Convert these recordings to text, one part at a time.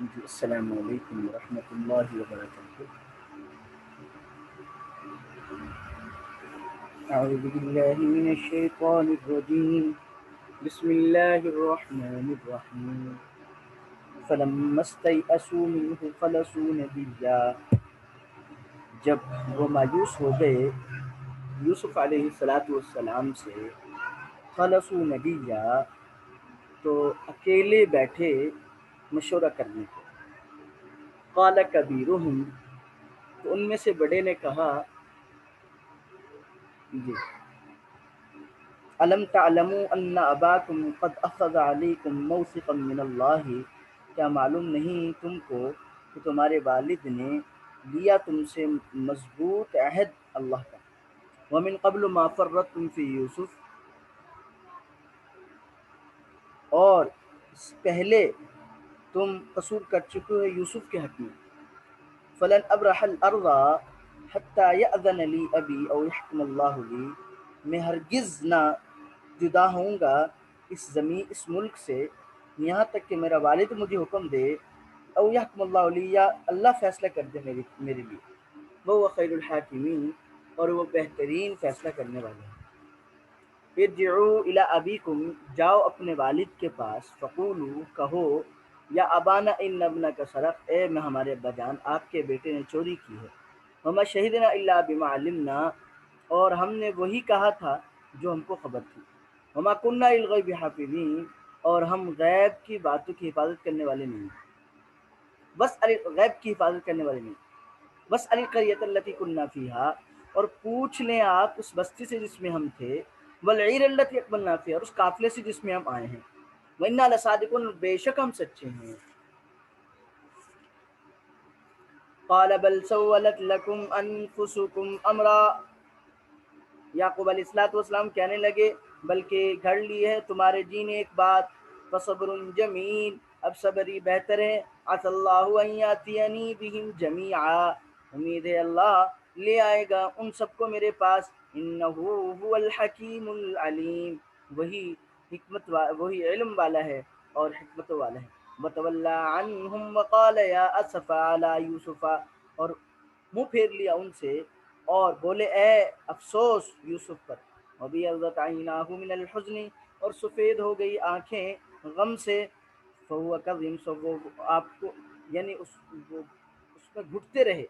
جی السلام علیکم ورحمۃ اللہ وبرکاتہ۔ اعوذ باللہ من الشیطان الرجیم، بسم اللہ الرحمن الرحیم۔ فلما استيئسوا منه خلصوا نبیا، جب وہ مایوس ہو گئے یوسف علیہ السلام سے، خلصوا نبیا، تو اکیلے بیٹھے مشورہ کرنے کو۔ قال کبیرہم، تو ان میں سے بڑے نے کہا، جی الم تعلموا ان اباکم قد اخذ علیکم موثقا من اللہ، کیا معلوم نہیں تم کو کہ تمہارے والد نے لیا تم سے مضبوط عہد اللہ کا۔ ومن قبل ما فرطتم فی یوسف، اور اس پہلے تم قصور کر چکے ہو یوسف کے حق میں۔ فلن ابرح الارض حتی یأذن لی ابی او یحکم اللہ لی، میں ہرگز نہ جدا ہوں گا اس ملک سے یہاں تک کہ میرا والد مجھے حکم دے، او یحکم اللہ لی، یا اللہ فیصلہ کر دے میرے لیے۔ وہ خیر الحاکمین، اور وہ بہترین فیصلہ کرنے والے ہیں۔ ارجعوا الی ابیکم، جاؤ اپنے والد کے پاس، فقولوا، کہو، یا ابانا ان ابنک سرق، اے میں ہمارے ابا جان آپ کے بیٹے نے چوری کی ہے۔ وما شہدنا الا بما علمنا، اور ہم نے وہی کہا تھا جو ہم کو خبر تھی۔ وما کننا للغیب حافظین، اور ہم غیب کی باتوں کی حفاظت کرنے والے نہیں، بس غیب کی حفاظت کرنے والے نہیں۔ بس القریۃ التی کننا فیہا، اور پوچھ لیں آپ اس بستی سے جس میں ہم تھے، والعیر التی اقبلنا فیہا، اور اس قافلے سے جس میں ہم آئے ہیں۔ وَإِنَّا لَصَادِقُونَ، بے شک ہم سچے ہیں۔ قَالَ بَلْ سَوَّلَتْ لَكُمْ أَنفُسُكُمْ أَمْرًا، یعقوب علیہ السلام کہنے لگے بلکہ گھڑ لی ہے تمہارے جی نے ایک بات، فصبر جمیل، اب صبر ہی بہتر ہے۔ عسى اللہ ان یاتینی بہم جمیعا، امید ہے اللہ لے آئے گا ان سب کو میرے پاس۔ انہ هو الحکیم العلیم، وہی علم والا ہے اور حکمت والا ہے۔ وتولی عنہم وقال یا اسف علی یوسف، اور منہ پھیر لیا ان سے اور بولے اے افسوس یوسف پر۔ وبیضت عیناہ من الحزن، اور سفید ہو گئی آنکھیں غم سے۔ فہو کظیم، سو وہ آپ کو یعنی اس میں گھٹتے رہے۔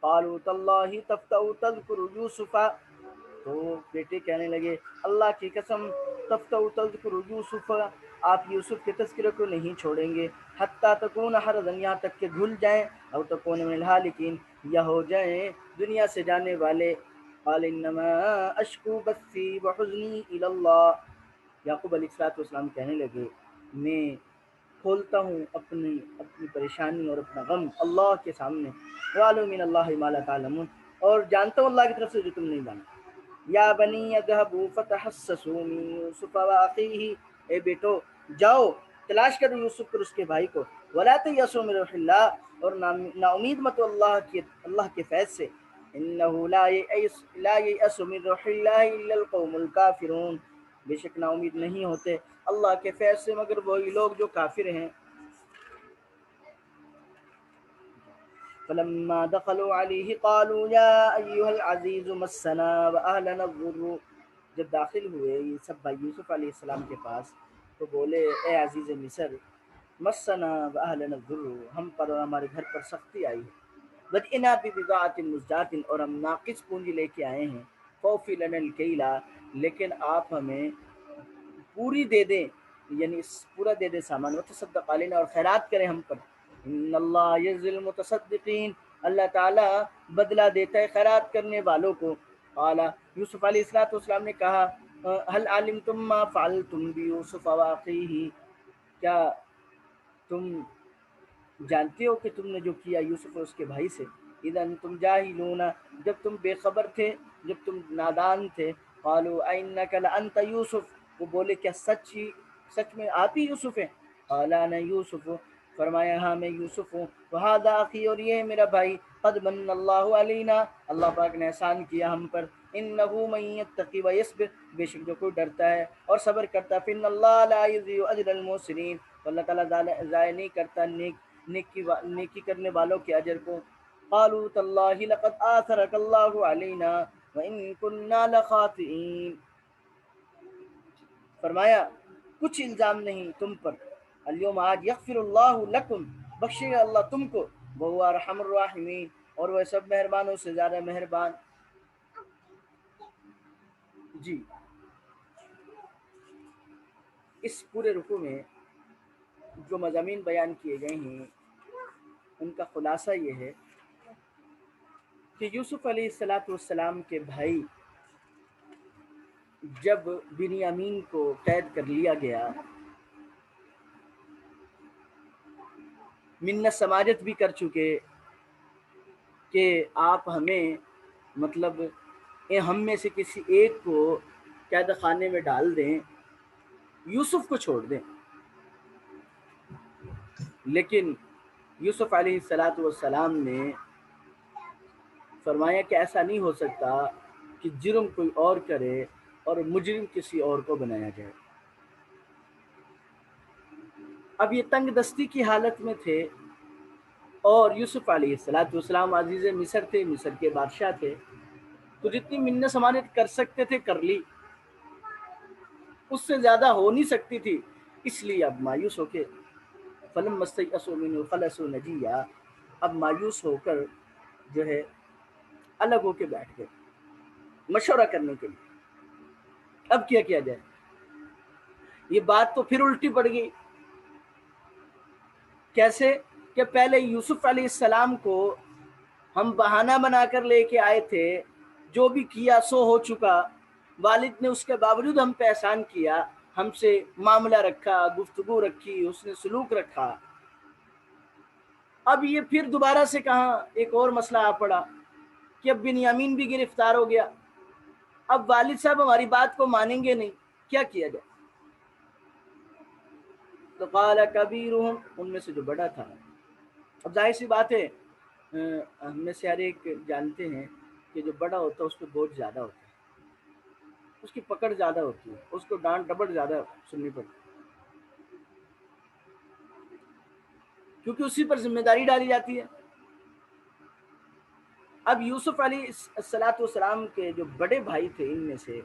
قالوا تاللہ تفتأ تذکر یوسف، تو بیٹے کہنے لگے اللہ کی قسم، تفتأ تذکر یوسف، آپ یوسف کے تذکرے کو نہیں چھوڑیں گے، حتی تکون حرضا، یہاں تک کہ گھل جائیں، او تکون من الہالکین، یا ہو جائیں دنیا سے جانے والے۔ قال انما اشکو بثی وحزنی الی اللہ، یعقوب علیہ السلام کہنے لگے میں کھولتا ہوں اپنی پریشانی اور اپنا غم اللہ کے سامنے۔ وَعَلَمُ مِنَ اللَّهِ مَا لَا تَعْلَمُونَ، اور جانتا ہوں اللہ کی طرف سے جو تم نہیں جانتے۔ یا بنی اذهبوا فتحسسوا من یوسف واخیہ، اے بیٹو جاؤ تلاش کرو یوسف پر اس کے بھائی کو۔ ولا تیأسوا من روح اللہ، اور نا امید مت اللہ کے فیض سے۔ انہ لا ییأس من روح اللہ الا القوم الکافرون، بے شک نا امید نہیں ہوتے اللہ کے فیض سے مگر وہی لوگ جو کافر ہیں۔ فلما دخلوا علیہ قالوا یا ایہا العزیز مسنا واہلنا الضر، جب داخل ہوئے یہ سب بھائی یوسف علیہ السلام کے پاس تو بولے اے عزیز مصر، مسنا واہلنا الضر، ہم پر اور ہمارے گھر پر سختی آئی ہے۔ وجئنا ببضاعۃ مزجاۃ، اور ہم ناقص پونجی لے کے آئے ہیں۔ فوفی لنا الکیلا، لیکن آپ ہمیں پوری دے دیں، یعنی پورا دے دیں سامان، وتصدق علینا، اور خیرات کریں ہم پر۔ ان اللہ یجزی المتصدقین، اللہ تعالیٰ بدلہ دیتا ہے خیرات کرنے والوں کو۔ قال، یوسف علیہ السلام نے کہا هل علمتم ما فعلتم بیوسف واخیہ، کیا تم جانتے ہو کہ تم نے جو کیا یوسف اور اس کے بھائی سے؟ اذا انتم جاہلون، جب تم بے خبر تھے، جب تم نادان تھے۔ قالوا اینک لانت یوسف، وہ بولے کیا سچ میں آپ ہی یوسف ہیں؟ قال انا یوسف، فرمایا ہاں میں یوسف ہوں۔ وہذا اخی، اور یہ ہے میرا بھائی۔ قد من اللہ علینا، اللہ پاک نے احسان کیا ہم پر۔ انہ من یتقی ویصبر، بے شک جو کوئی ڈرتا ہے اور صبر کرتا ہے، فإن اللہ لا یضیع اجر المحسنین، تو اللہ تعالیٰ ضائع نہیں کرتا نیکی کرنے والوں کے اجر کو۔ قالوا تاللہ لقد آثرک اللہ علینا وان كنا لخاطئین، فرمایا کچھ الزام نہیں تم پر، الیوم آج یغفر اللہ لکم، بخشے گا اللہ تم کو، وہو ارحم الراحمین، اور وہ سب مہربانوں سے زیادہ مہربان۔ جی اس پورے رکوع میں جو مضامین بیان کیے گئے ہیں ان کا خلاصہ یہ ہے کہ یوسف علیہ السلام کے بھائی جب بنیامین کو قید کر لیا گیا، منت سماجت بھی کر چکے کہ آپ ہمیں مطلب ہم میں سے کسی ایک کو قید خانے میں ڈال دیں، یوسف کو چھوڑ دیں، لیکن یوسف علیہ السلام نے فرمایا کہ ایسا نہیں ہو سکتا کہ جرم کوئی اور کرے اور مجرم کسی اور کو بنایا جائے۔ اب یہ تنگ دستی کی حالت میں تھے اور یوسف علیہ السلام عزیز مصر تھے، مصر کے بادشاہ تھے، تو جتنی منت سماجت کر سکتے تھے کر لی، اس سے زیادہ ہو نہیں سکتی تھی، اس لیے اب مایوس ہو کے فلما استيئسوا منه خلصوا نجيا، اب مایوس ہو کر جو ہے الگ ہو کے بیٹھ گئے مشورہ کرنے کے لیے اب کیا کیا جائے۔ یہ بات تو پھر الٹی پڑ گئی، کیسے کہ پہلے یوسف علیہ السلام کو ہم بہانہ بنا کر لے کے آئے تھے، جو بھی کیا سو ہو چکا، والد نے اس کے باوجود ہم پہ احسان کیا، ہم سے معاملہ رکھا، گفتگو رکھی، اس نے سلوک رکھا۔ اب یہ پھر دوبارہ سے کہاں ایک اور مسئلہ آ پڑا کہ اب بنیامین بھی گرفتار ہو گیا، اب والد صاحب ہماری بات کو مانیں گے نہیں، کیا کیا جائے؟ تو قال کبیرہم، ان میں سے جو بڑا تھا، اب ظاہر سی بات ہے ہم میں سے ہر ایک جانتے ہیں کہ جو بڑا ہوتا ہے اس پہ بوجھ زیادہ ہوتا ہے، اس کی پکڑ زیادہ ہوتی ہے، اس کو ڈانٹ ڈپٹ زیادہ سننی پڑتی ہے، کیونکہ اسی پر ذمہ داری ڈالی جاتی ہے۔ اب یوسف علیہ السلام کے جو بڑے بھائی تھے ان میں سے،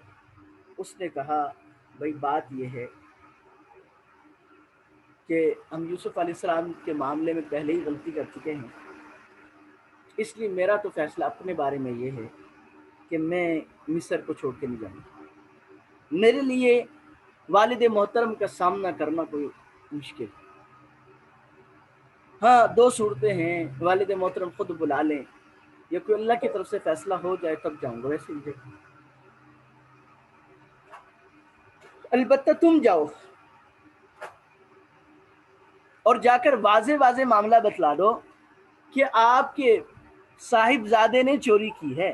اس نے کہا بھائی بات یہ ہے کہ ہم یوسف علیہ السلام کے معاملے میں پہلے ہی غلطی کر چکے ہیں، اس لیے میرا تو فیصلہ اپنے بارے میں یہ ہے کہ میں مصر کو چھوڑ کے نہیں جاؤں گا، میرے لیے والد محترم کا سامنا کرنا کوئی مشکل ہے۔ ہاں دو صورتیں ہیں، والد محترم خود بلا لیں یا کوئی اللہ کی طرف سے فیصلہ ہو جائے تب جاؤں گا، ویسے مجھے البتہ تم جاؤ اور جا کر واضح واضح معاملہ بتلا دو کہ آپ کے صاحبزادے نے چوری کی ہے،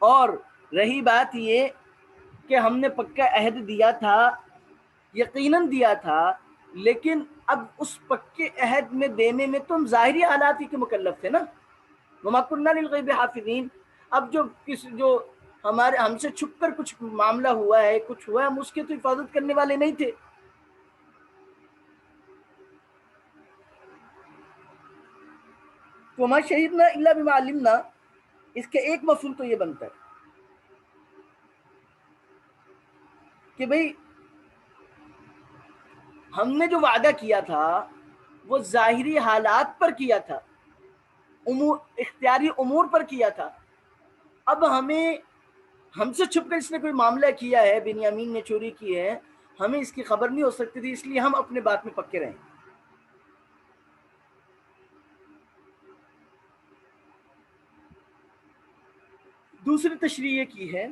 اور رہی بات یہ کہ ہم نے پکا عہد دیا تھا، یقیناً دیا تھا، لیکن اب اس پکے عہد میں دینے میں تم ظاہری حالات ہی کے مکلف تھے نا، وما كنا للغیب حافظین۔ اب جو ہم سے چھپ کر کچھ معاملہ ہوا ہے، کچھ ہوا ہے، ہم اس کے تو حفاظت کرنے والے نہیں تھے۔ تو وما شہدنا الا بما علمنا، اس کے ایک مفہوم تو یہ بنتا ہے کہ بھئی ہم نے جو وعدہ کیا تھا وہ ظاہری حالات پر کیا تھا، اختیاری امور پر کیا تھا، اب ہم سے چھپ کر اس نے کوئی معاملہ کیا ہے، بنیامین نے چوری کی ہے، ہمیں اس کی خبر نہیں ہو سکتی تھی، اس لیے ہم اپنے بات میں پکے رہیں۔ دوسری تشریح یہ کی ہے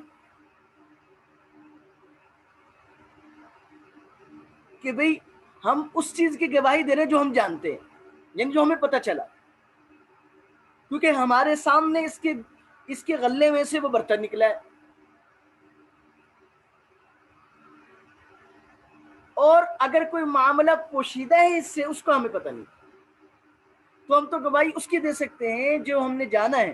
کہ بھئی ہم اس چیز کی گواہی دے رہے ہیں جو ہم جانتے ہیں، یعنی جو ہمیں پتہ چلا، کیونکہ ہمارے سامنے اس کے غلے میں سے وہ برتن نکلا ہے، اور اگر کوئی معاملہ پوشیدہ ہے اس سے، اس کو ہمیں پتہ نہیں، تو ہم تو گواہی اس کی دے سکتے ہیں جو ہم نے جانا ہے۔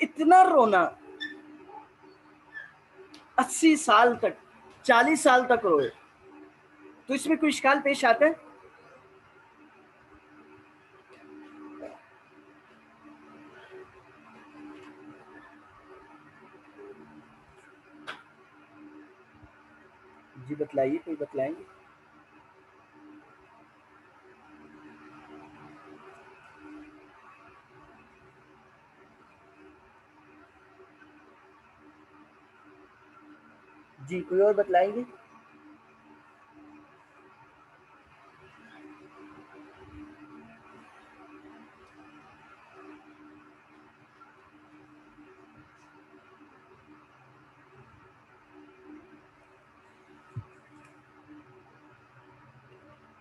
اتنا رونا 80 سال تک 40 سال تک روئے تو اس میں کوئی اشکال پیش آتا ہے؟ جی بتلائیے، کوئی بتلائیں گے؟ جی کوئی اور بتلائیں گے؟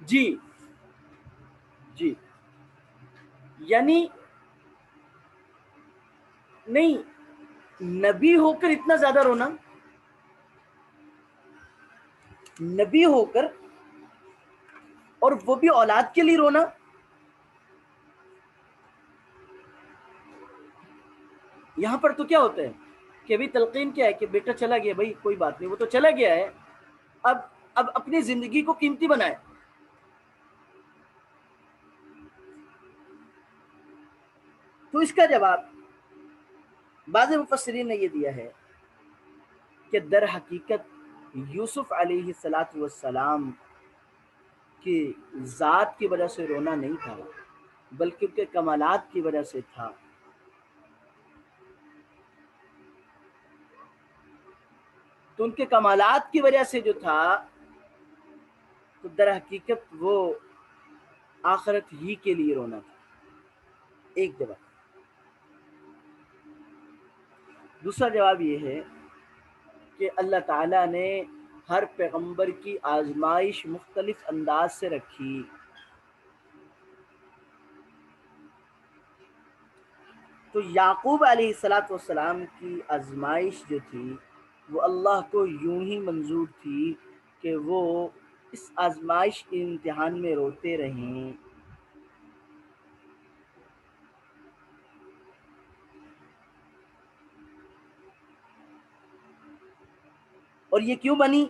جی جی یعنی نہیں، نبی ہو کر اتنا زیادہ رونا، نبی ہو کر اور وہ بھی اولاد کے لیے رونا، یہاں پر تو کیا ہوتا ہے کہ ابھی تلقین کیا ہے کہ بیٹا چلا گیا، بھائی کوئی بات نہیں، وہ تو چلا گیا ہے، اب اپنی زندگی کو قیمتی بنائے. تو اس کا جواب بعض مفسرین نے یہ دیا ہے کہ در حقیقت یوسف علیہ السلام کی ذات کی وجہ سے رونا نہیں تھا، بلکہ ان کے کمالات کی وجہ سے تھا. تو ان کے کمالات کی وجہ سے جو تھا تو در حقیقت وہ آخرت ہی کے لیے رونا تھا. ایک جواب. دوسرا جواب یہ ہے کہ اللہ تعالیٰ نے ہر پیغمبر کی آزمائش مختلف انداز سے رکھی. تو یعقوب علیہ السلام کی آزمائش جو تھی وہ اللہ کو یوں ہی منظور تھی کہ وہ اس آزمائش کے امتحان میں روتے رہیں. اور یہ کیوں بنی؟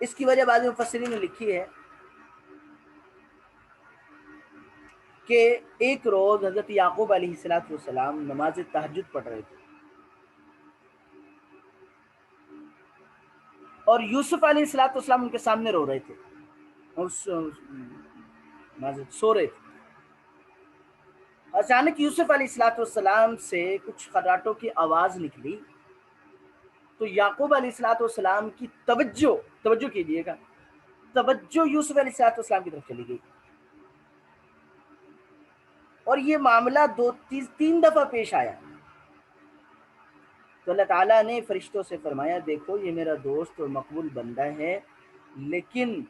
اس کی وجہ بعض مفسرین نے لکھی ہے کہ ایک روز حضرت یعقوب علیہ السلام نماز تہجد پڑھ رہے تھے اور یوسف علیہ السلام ان کے سامنے رو رہے تھے اور سو رہے تھے. اچانک یوسف علیہ السلام سے کچھ خراٹوں کی آواز نکلی تو یعقوب علیہ السلام کی توجہ کیجیے گا، توجہ یوسف علیہ السلام کی طرف چلی گئی. اور یہ معاملہ 2-3 دفعہ پیش آیا. تو اللہ تعالیٰ نے فرشتوں سے فرمایا دیکھو یہ میرا دوست اور مقبول بندہ ہے، لیکن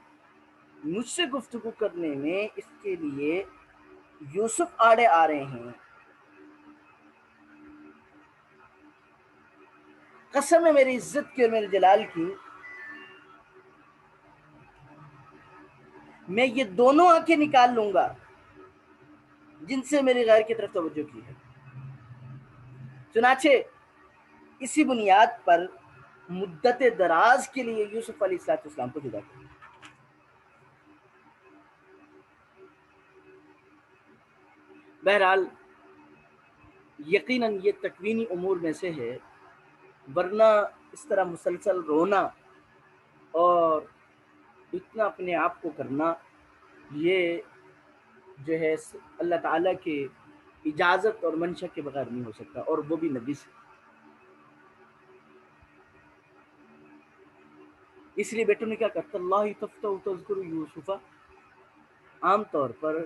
مجھ سے گفتگو کرنے میں اس کے لیے یوسف آڑے آ رہے ہیں. قسم ہے میری عزت کی اور میرے جلال کی، میں یہ دونوں آنکھیں نکال لوں گا جن سے میری غیر کی طرف توجہ کی ہے. چنانچہ اسی بنیاد پر مدت دراز کے لیے یوسف علیہ السلام کو جدا کیا. بہرحال یقیناً یہ تکوینی امور میں سے ہے، ورنہ اس طرح مسلسل رونا اور اتنا اپنے آپ کو کرنا یہ جو ہے اللہ تعالیٰ کے اجازت اور منشا کے بغیر نہیں ہو سکتا، اور وہ بھی نبی سے. اس لیے بیٹوں نے کیا کرتا اللہ تفتح تذکر یوسف، عام طور پر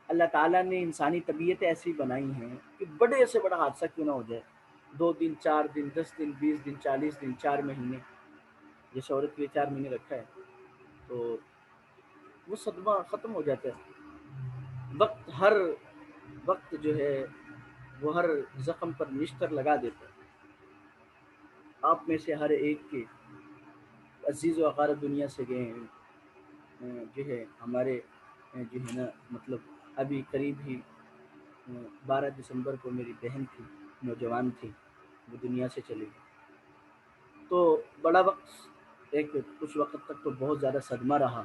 اللہ تعالیٰ نے انسانی طبیعتیں ایسی بنائی ہیں کہ بڑے سے بڑا حادثہ کیوں نہ ہو جائے، 2 دن 4 دن 10 دن 20 دن 40 دن 4 مہینے، جیسے عورت کے لیے 4 مہینے رکھا ہے تو وہ صدمہ ختم ہو جاتا ہے. ہر وقت جو ہے وہ ہر زخم پر نشتر لگا دیتا ہے. آپ میں سے ہر ایک کے عزیز و اقارب دنیا سے گئے ہیں، جو ہے ہمارے جو ہے نا مطلب ابھی قریب ہی 12 دسمبر کو میری بہن تھی، نوجوان تھی، وہ دنیا سے چلی گئی۔ تو بڑا وقت کچھ وقت تک تو بہت زیادہ صدمہ رہا،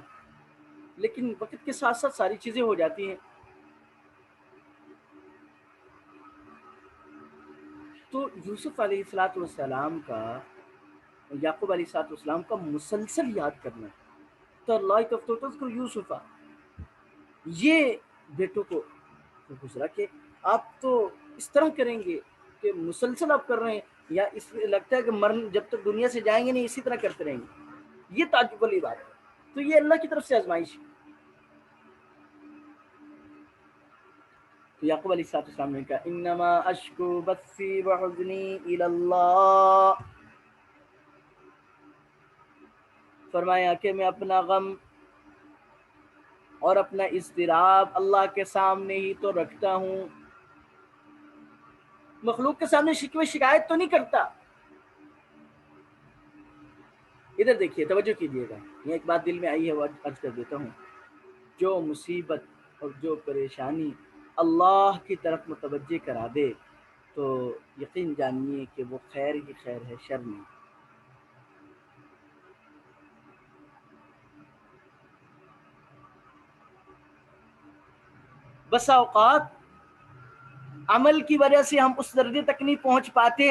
لیکن وقت کے ساتھ ساتھ ساری چیزیں ہو جاتی ہیں۔ تو یوسف علیہ الصلاۃ والسلام کا، یعقوب علیہ الصلاۃ والسلام کا مسلسل یاد کرنا، تو اللہ تذکر یوسف، یہ بیٹوں کو گزرا کہ آپ تو اس طرح کریں گے کہ مسلسل آپ کر رہے ہیں، یا اس لگتا ہے کہ مرن جب تک دنیا سے جائیں گے نہیں اسی طرح کرتے رہیں گے، یہ تعجب والی بات ہے۔ تو یہ اللہ کی طرف سے آزمائش ہے۔ تو یعقوب علیہ السلام نے کہا انما اشکو بثی وحزنی الی اللہ، فرمایا کہ میں اپنا غم اور اپنا اضطراب اللہ کے سامنے ہی تو رکھتا ہوں، مخلوق کے سامنے شکوے شکایت تو نہیں کرتا۔ ادھر دیکھیے، توجہ کیجیے گا، یہ ایک بات دل میں آئی ہے وہ عرض کر دیتا ہوں۔ جو مصیبت اور جو پریشانی اللہ کی طرف متوجہ کرا دے تو یقین جانیے کہ وہ خیر ہی خیر ہے، شر نہیں۔ بسا اوقات عمل کی وجہ سے ہم اس درجے تک نہیں پہنچ پاتے،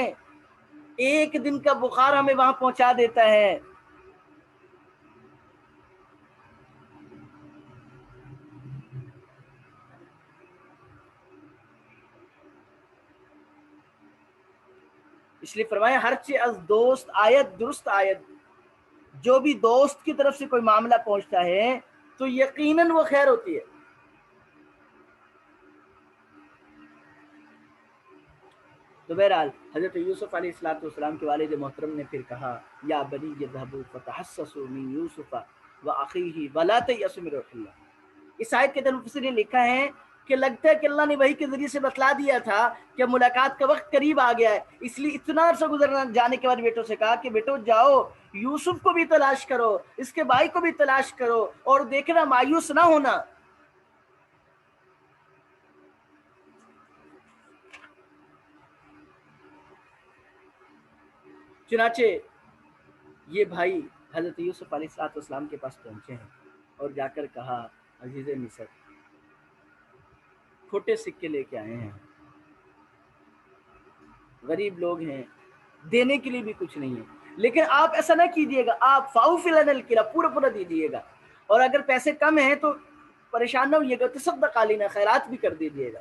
ایک دن کا بخار ہمیں وہاں پہنچا دیتا ہے۔ اس لیے فرمایا ہر چیز از دوست آیت درست آیت، جو بھی دوست کی طرف سے کوئی معاملہ پہنچتا ہے تو یقیناً وہ خیر ہوتی ہے۔ تو بہرحال حضرت یوسف علیہ السلام کے والد محترم نے پھر کہا یا بنی اذهبوا فتحسسوا من یوسف واخیہ ولا تیأسوا من روح اللہ۔ اس آیت کے اندر مفسرین نے لکھا ہے کہ لگتا ہے کہ اللہ نے وحی کے ذریعے سے بتلا دیا تھا کہ ملاقات کا وقت قریب آ گیا ہے، اس لیے اتنا عرصہ گزرنا جانے کے بعد بیٹوں سے کہا کہ بیٹو جاؤ یوسف کو بھی تلاش کرو، اس کے بھائی کو بھی تلاش کرو، اور دیکھنا مایوس نہ ہونا۔ چنانچہ یہ بھائی حضرت یوسف علیہ السلام کے پاس پہنچے ہیں اور جا کر کہا عزیز مصر کھوٹے سکے لے کے آئے ہیں، غریب لوگ ہیں، دینے کے لیے بھی کچھ نہیں ہے، لیکن آپ ایسا نہ کیجیے گا، آپ فاؤ فی الکلا پورا پورا دیجیے گا، اور اگر پیسے کم ہیں تو پریشان نہ ہوئیے گا، تصدق علینا خیرات بھی کر دیجیے گا۔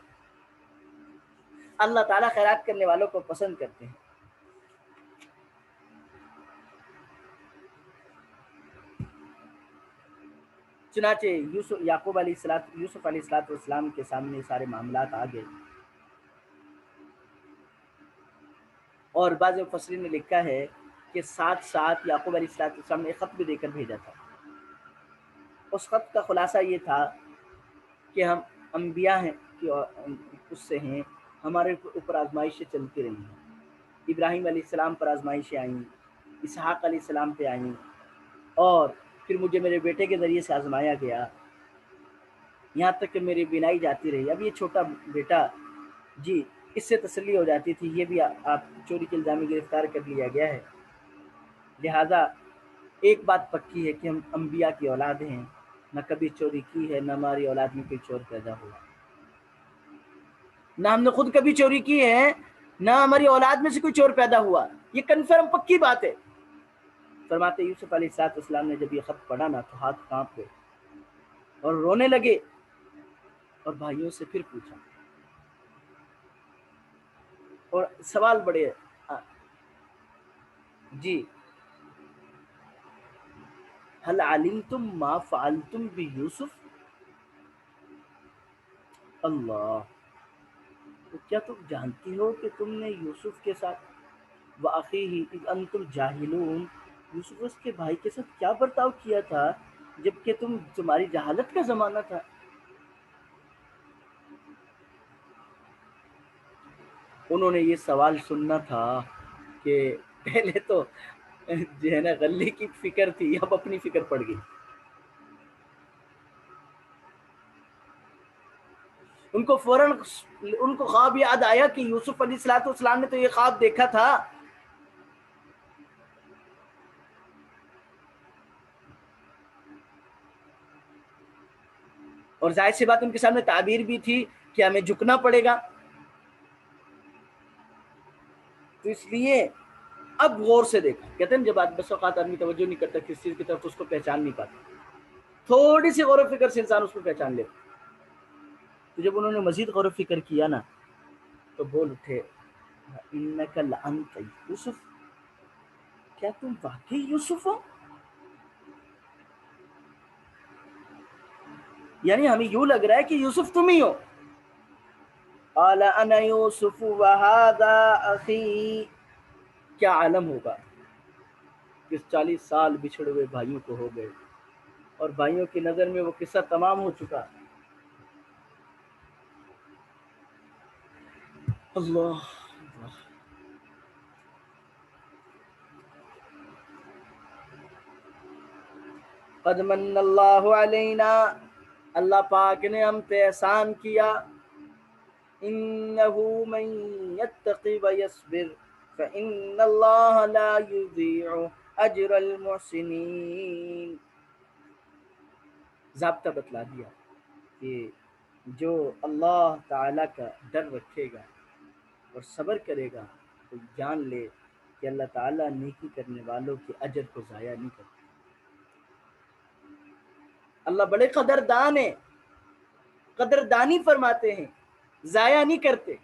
اللہ تعالیٰ خیرات کرنے والوں کو پسند کرتے ہیں۔ چنانچہ یعقوب علیہ یوسف علیہ السلام کے سامنے سارے معاملات آ گئے، اور بعض مفسرین نے لکھا ہے کہ ساتھ ساتھ یعقوب علیہ السلام نے ایک خط بھی دے کر بھیجا تھا۔ اس خط کا خلاصہ یہ تھا کہ ہم انبیاء ہیں کہ اس سے ہیں، ہمارے اوپر آزمائشیں چلتی رہی ہیں، ابراہیم علیہ السلام پر آزمائشیں آئیں، اسحاق علیہ السلام پہ آئیں، اور پھر مجھے میرے بیٹے کے ذریعے سے آزمایا گیا، یہاں تک کہ میری بینائی جاتی رہی۔ اب یہ چھوٹا بیٹا جی، اس سے تسلی ہو جاتی تھی، یہ بھی آپ چوری کے الزام میں گرفتار کر لیا گیا ہے، لہذا ایک بات پکی ہے کہ ہم انبیاء کی اولاد ہیں، نہ کبھی چوری کی ہے، نہ ہماری اولاد میں کوئی چور پیدا ہوا، نہ ہم نے خود کبھی چوری کی ہے، نہ ہماری اولاد میں سے کوئی چور پیدا ہوا، یہ کنفرم پکی بات ہے۔ فرماتے یوسف علیہ السلام نے جب یہ خط پڑھا نا تو ہاتھ کانپ گئے اور رونے لگے، اور بھائیوں سے پھر پوچھا، اور سوال بڑے جی هل علمتم ما فعلتم بيوسف، اللہ، تو کیا تم جانتی ہو کہ تم نے یوسف کے ساتھ وَأَخِيهِ إِذْ أَنْتُمْ جَاهِلُونَ، یوسف اس کے بھائی کے ساتھ کیا برتاؤ کیا تھا جبکہ تمہاری جہالت کا زمانہ تھا۔ انہوں نے یہ سوال سننا تھا کہ پہلے تو جو ہے نا غلے کی فکر تھی، اب اپنی فکر پڑ گئی۔ ان کو فوراً ان کو خواب یاد آیا کہ یوسف علیہ السلام نے تو یہ خواب دیکھا تھا. اور ظاہر سی بات ان کے سامنے تعبیر بھی تھی کہ ہمیں جھکنا پڑے گا. تو اس لیے اب غور سے دیکھا. کہتے ہیں جب بس اوقات آدمی توجہ نہیں کرتا کس چیز کی طرف تو اس کو پہچان نہیں پاتا. تھوڑی سی غور و فکر سے انسان اس کو پہچان لیتا. تو جب انہوں نے مزید غور و فکر کیا نا تو بول اٹھے انک لانت یوسف، کیا تم واقعی یوسف ہو؟ یعنی ہمیں یوں لگ رہا ہے کہ یوسف تم ہی ہو. قال انا یوسف وہذا اخی. کیا عالم ہوگا کہ 40 سال بچھڑے ہوئے بھائیوں کو ہو گئے اور بھائیوں کی نظر میں وہ قصہ تمام ہو چکا. اللہ قد من اللہ علینا، اللہ پاک نے ہم پہ احسان کیا. انہ من یتقی ویصبر فإن اللہ لا یضیع اجر المحسنین. ضابطہ بتلا دیا کہ جو اللہ تعالیٰ کا ڈر رکھے گا اور صبر کرے گا تو جان لے کہ اللہ تعالیٰ نیکی کرنے والوں کے اجر کو ضائع نہیں کرتا. اللہ بڑے قدردان ہیں، قدردانی فرماتے ہیں، ضائع نہیں کرتے.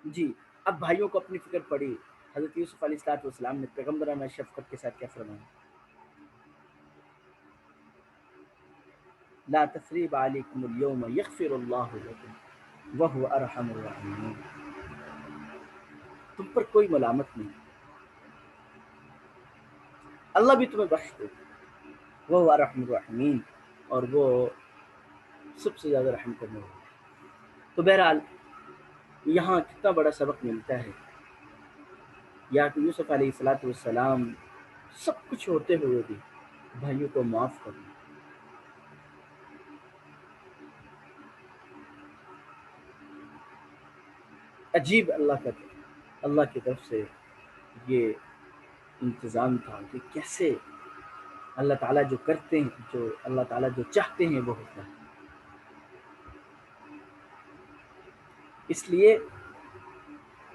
جی اب بھائیوں کو اپنی فکر پڑی. حضرت یوسف علیہ السلام نے پیغمبرانہ شفقت کے ساتھ کیا فرمایا؟ لا تثریب علیکم اليوم یغفر اللہ لکم وہو ارحم الراحمین. تم پر کوئی ملامت نہیں، اللہ بھی تمہیں بخش دے. وہ ارحم الراحمین، اور وہ سب سے زیادہ رحم کرنے والا. تو بہرحال یہاں کتنا بڑا سبق ملتا ہے. یا کہ یوسف علیہ السلام سب کچھ ہوتے ہوئے بھی بھائیوں کو معاف کرنا. عجیب اللہ کی طرف سے یہ انتظام تھا کہ کیسے اللہ تعالیٰ جو کرتے ہیں، جو اللہ تعالیٰ جو چاہتے ہیں وہ ہوتا ہے. اس لیے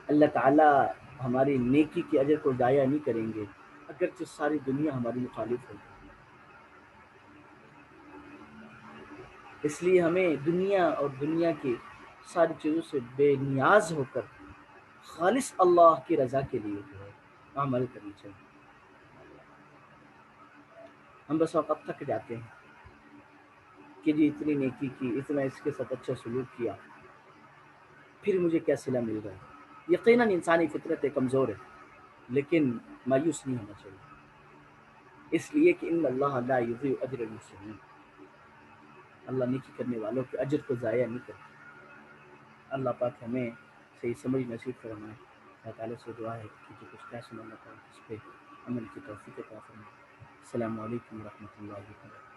اللہ تعالیٰ ہماری نیکی کے اجر کو ضائع نہیں کریں گے اگرچہ ساری دنیا ہماری مخالف ہوگی. اس لیے ہمیں دنیا اور دنیا کی ساری چیزوں سے بے نیاز ہو کر خالص اللہ کی رضا کے لیے جو ہے عمل کرنی چاہیے. ہم بس وقت تک جاتے ہیں کہ جی اتنی نیکی کی، اتنا اس کے ساتھ اچھا سلوک کیا، پھر مجھے کیا صلہ مل رہا ہے. یقیناً انسانی فطرت کمزور ہے لیکن مایوس نہیں ہونا چاہیے، اس لیے کہ ان اللہ لا یضیع اجر المحسنین. اللہ نیکی کرنے والوں کے اجر کو ضائع نہیں کرتا. اللہ پاک ہمیں صحیح سمجھ نصیب فرمائے. اللہ تعالیٰ سے دعا ہے کہ جو کچھ کیا سنانا تھا اس پہ عمل کی توفیق عطا فرمائے. السلام علیکم ورحمۃ اللہ وبرکاتہ.